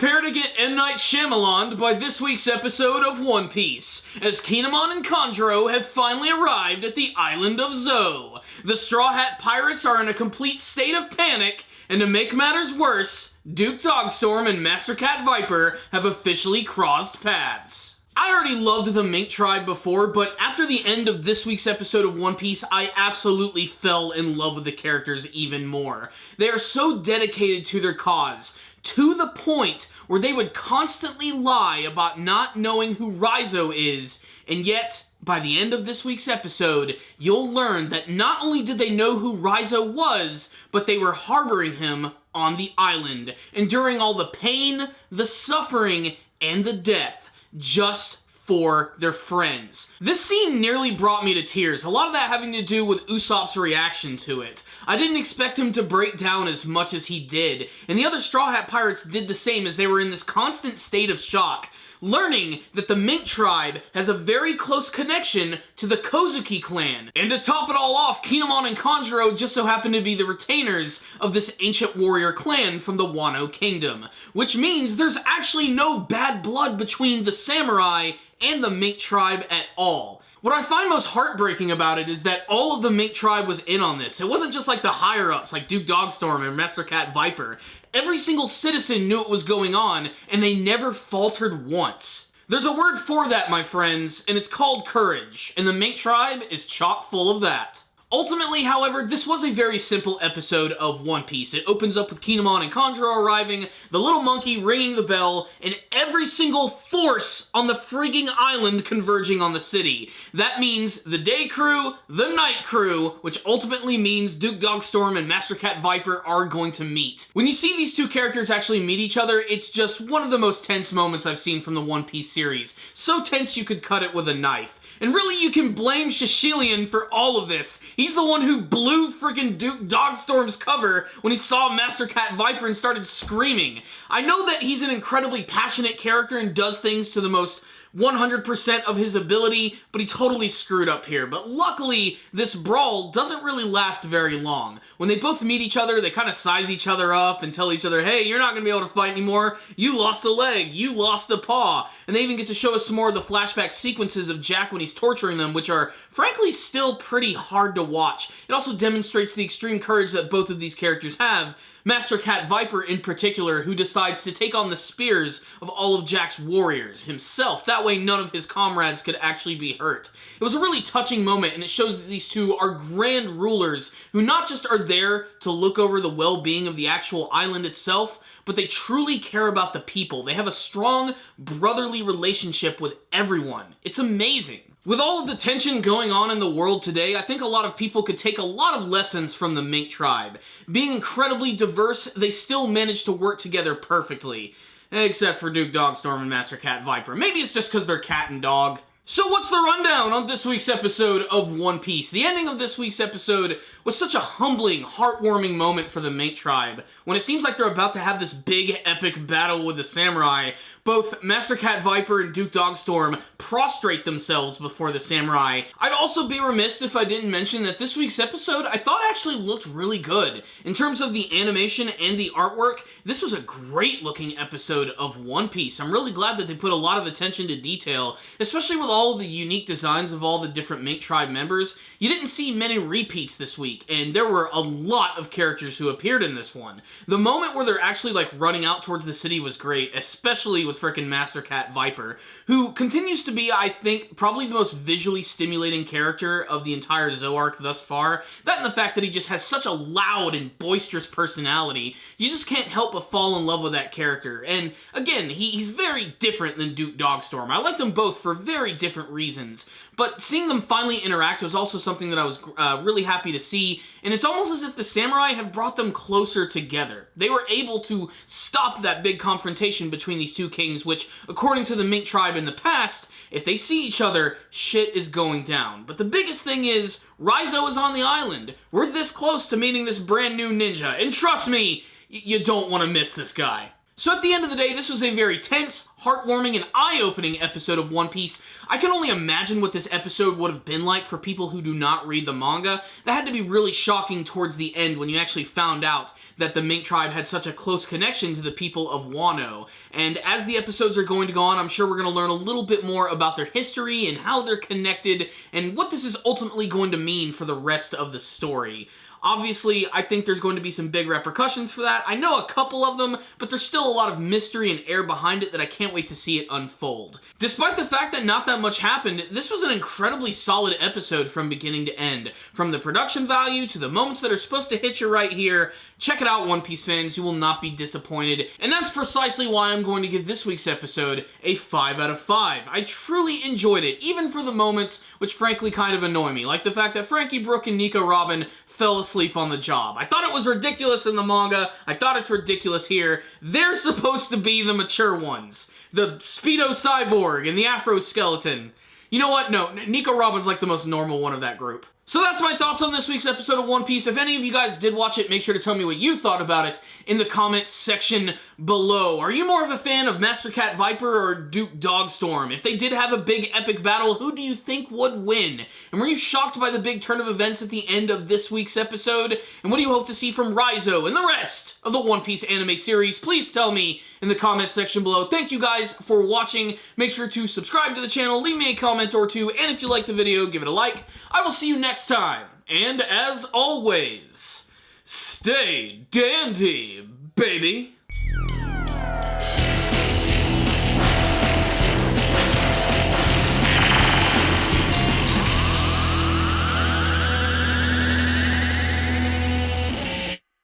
Prepare to get M. Night Shyamalan'd by this week's episode of One Piece, as Kinemon and Kanjuro have finally arrived at the island of Zou. The Straw Hat Pirates are in a complete state of panic, and to make matters worse, Duke Dogstorm and Master Cat Viper have officially crossed paths. I already loved the Mink Tribe before, but after the end of this week's episode of One Piece, I absolutely fell in love with the characters even more. They are so dedicated to their cause, to the point where they would constantly lie about not knowing who Raizo is, and yet, by the end of this week's episode, you'll learn that not only did they know who Raizo was, but they were harboring him on the island, enduring all the pain, the suffering, and the death, just for their friends. This scene nearly brought me to tears, a lot of that having to do with Usopp's reaction to it. I didn't expect him to break down as much as he did, and the other Straw Hat Pirates did the same as they were in this constant state of shock, learning that the Mink Tribe has a very close connection to the Kozuki clan. And to top it all off, Kinemon and Kanjuro just so happen to be the retainers of this ancient warrior clan from the Wano Kingdom, which means there's actually no bad blood between the samurai and the Mink Tribe at all. What I find most heartbreaking about it is that all of the Mink Tribe was in on this. It wasn't just like the higher-ups like Duke Dogstorm and Master Cat Viper. Every single citizen knew what was going on, and they never faltered once. There's a word for that, my friends, and it's called courage, and the Mink Tribe is chock full of that. Ultimately, however, this was a very simple episode of One Piece. It opens up with Kinemon and Kanjuro arriving, the little monkey ringing the bell, and every single force on the frigging island converging on the city. That means the day crew, the night crew, which ultimately means Duke Dogstorm and Master Cat Viper are going to meet. When you see these two characters actually meet each other, it's just one of the most tense moments I've seen from the One Piece series. So tense you could cut it with a knife. And really, you can blame Shishilian for all of this. He's the one who blew freaking Duke Dogstorm's cover when he saw Master Cat Viper and started screaming. I know that he's an incredibly passionate character and does things to the most 100% of his ability, but he totally screwed up here. But luckily, this brawl doesn't really last very long. When they both meet each other, they kind of size each other up and tell each other, hey, you're not going to be able to fight anymore. You lost a leg. You lost a paw. And they even get to show us some more of the flashback sequences of Jack when he's torturing them, which are, frankly, still pretty hard to watch. It also demonstrates the extreme courage that both of these characters have. Master Cat Viper in particular, who decides to take on the spears of all of Jack's warriors himself. That way none of his comrades could actually be hurt. It was a really touching moment, and it shows that these two are grand rulers who not just are there to look over the well-being of the actual island itself, but they truly care about the people. They have a strong brotherly relationship with everyone. It's amazing. With all of the tension going on in the world today, I think a lot of people could take a lot of lessons from the Mink Tribe. Being incredibly diverse, they still manage to work together perfectly. Except for Duke Dogstorm and Master Cat Viper. Maybe it's just because they're cat and dog. So what's the rundown on this week's episode of One Piece? The ending of this week's episode was such a humbling, heartwarming moment for the Mink Tribe. When it seems like they're about to have this big, epic battle with the samurai, both Master Cat Viper and Duke Dogstorm prostrate themselves before the samurai. I'd also be remiss if I didn't mention that this week's episode I thought actually looked really good. In terms of the animation and the artwork, this was a great looking episode of One Piece. I'm really glad that they put a lot of attention to detail, especially with all the unique designs of all the different Mink Tribe members. You didn't see many repeats this week, and there were a lot of characters who appeared in this one. The moment where they're actually like running out towards the city was great, especially with frickin' Master Cat Viper, who continues to be, I think, probably the most visually stimulating character of the entire Zou arc thus far. That and the fact that he just has such a loud and boisterous personality, you just can't help but fall in love with that character. And again, he's very different than Duke Dogstorm. I like them both for very different reasons, but seeing them finally interact was also something that I was really happy to see, and it's almost as if the samurai have brought them closer together. They were able to stop that big confrontation between these two kings, which, according to the Mink Tribe in the past, if they see each other, shit is going down. But the biggest thing is, Raizo is on the island. We're this close to meeting this brand new ninja, and trust me, you don't want to miss this guy. So at the end of the day, this was a very tense, heartwarming, and eye-opening episode of One Piece. I can only imagine what this episode would have been like for people who do not read the manga. That had to be really shocking towards the end when you actually found out that the Mink tribe had such a close connection to the people of Wano. And as the episodes are going to go on, I'm sure we're going to learn a little bit more about their history and how they're connected and what this is ultimately going to mean for the rest of the story. Obviously, I think there's going to be some big repercussions for that. I know a couple of them, but there's still a lot of mystery and air behind it that I can't wait to see it unfold. Despite the fact that not that much happened, this was an incredibly solid episode from beginning to end. From the production value to the moments that are supposed to hit you right here, check it out, One Piece fans. You will not be disappointed. And that's precisely why I'm going to give this week's episode a 5 out of 5. I truly enjoyed it, even for the moments which frankly kind of annoy me, like the fact that Frankie Brook and Nico Robin fell asleep on the job. I thought it was ridiculous in the manga. I thought it's ridiculous here. They're supposed to be the mature ones. The Speedo Cyborg and the Afro Skeleton. You know what? No, Nico Robin's like the most normal one of that group. So that's my thoughts on this week's episode of One Piece. If any of you guys did watch it, make sure to tell me what you thought about it in the comments section below. Are you more of a fan of Master Cat Viper or Duke Dogstorm? If they did have a big epic battle, who do you think would win? And were you shocked by the big turn of events at the end of this week's episode? And what do you hope to see from Raizo and the rest of the One Piece anime series? Please tell me in the comments section below. Thank you guys for watching. Make sure to subscribe to the channel, leave me a comment or two, and if you like the video, give it a like. I will see you next time. And as always, stay dandy, baby.